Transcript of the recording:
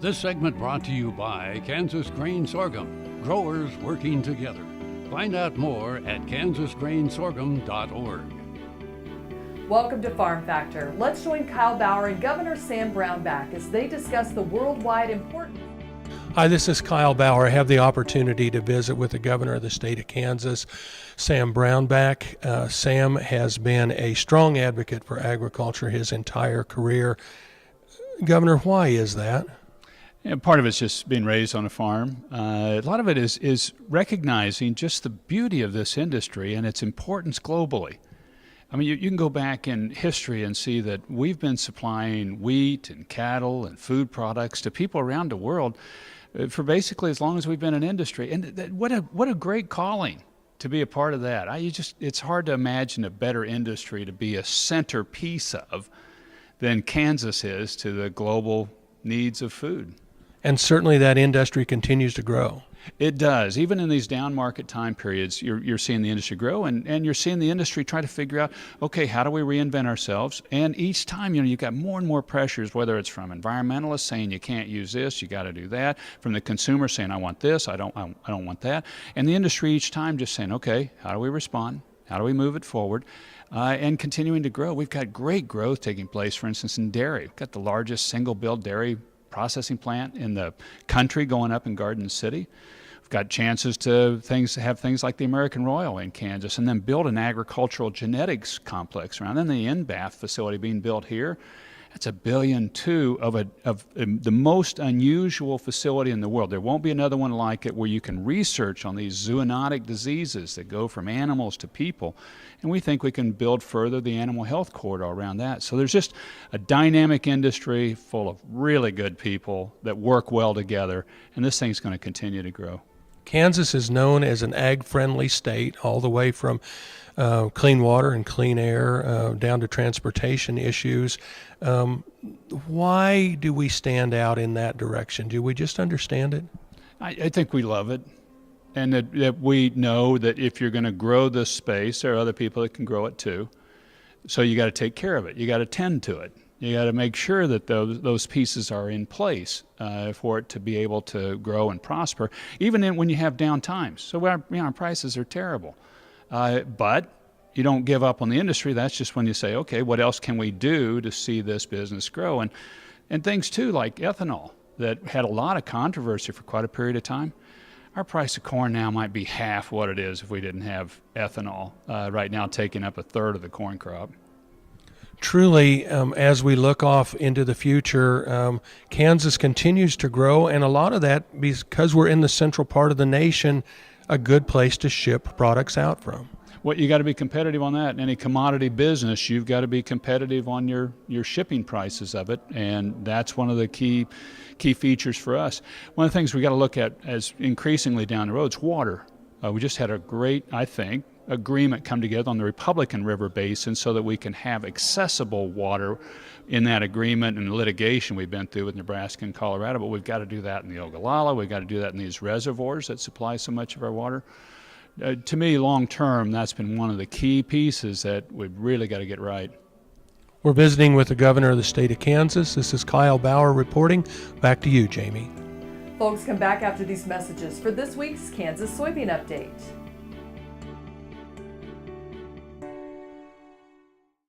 This segment brought to you by Kansas Grain Sorghum, growers working together. Find out more at kansasgrainsorghum.org. Welcome to Farm Factor. Let's join Kyle Bauer and Governor Sam Brownback as they discuss the worldwide importance. Hi, this is Kyle Bauer. I have the opportunity to visit with the governor of the state of Kansas, Sam Brownback. Sam has been a strong advocate for agriculture his entire career. Governor, why is that? Yeah, part of it's just being raised on a farm. A lot of it is recognizing just the beauty of this industry and its importance globally. I mean, you can go back in history and see that we've been supplying wheat and cattle and food products to people around the world for basically as long as we've been in industry. And what a great calling to be a part of that. It's hard to imagine a better industry to be a centerpiece of than Kansas is to the global needs of food. And certainly that industry continues to grow. It does. Even in these down market time periods, you're seeing the industry grow, and you're seeing the industry try to figure out, okay, how do we reinvent ourselves? And each time, you've got more and more pressures, whether it's from environmentalists saying you can't use this, you got to do that, from the consumer saying I want this, I don't want that, and the industry each time just saying, okay, how do we respond? How do we move it forward? And continuing to grow. We've got great growth taking place, for instance, in dairy. We've got the largest single-build dairy processing plant in the country going up in Garden City. We've got chances to have things like the American Royal in Kansas, and then build an agricultural genetics complex around. Then the NBAF facility being built here. That's $1.2 billion of the most unusual facility in the world. There won't be another one like it where you can research on these zoonotic diseases that go from animals to people. And we think we can build further the animal health corridor around that. So there's just a dynamic industry full of really good people that work well together, and this thing's going to continue to grow. Kansas is known as an ag-friendly state, all the way from clean water and clean air down to transportation issues. Why do we stand out in that direction? Do we just understand it? I think we love it, and that we know that if you're going to grow this space, there are other people that can grow it too. So you got to take care of it. You got to tend to it. You got to make sure that those pieces are in place for it to be able to grow and prosper, even when you have down times. So our prices are terrible. But you don't give up on the industry. That's just when you say, okay, what else can we do to see this business grow? And things too, like ethanol, that had a lot of controversy for quite a period of time. Our price of corn now might be half what it is if we didn't have ethanol, right now taking up 1/3 of the corn crop. Truly, as we look off into the future, Kansas continues to grow, and a lot of that because we're in the central part of the nation, a good place to ship products out from. Well, you got to be competitive on that. In any commodity business, you've got to be competitive on your shipping prices of it, and that's one of the key features for us. One of the things we got to look at as increasingly down the road is water. We just had a great, I think, agreement come together on the Republican River Basin so that we can have accessible water in that agreement and litigation we've been through with Nebraska and Colorado, but we've got to do that in the Ogallala. We've got to do that in these reservoirs that supply so much of our water. To me, long term, that's been one of the key pieces that we've really got to get right. We're visiting with the governor of the state of Kansas. This is Kyle Bauer reporting. Back to you, Jamie. Folks, come back after these messages for this week's Kansas Soybean Update.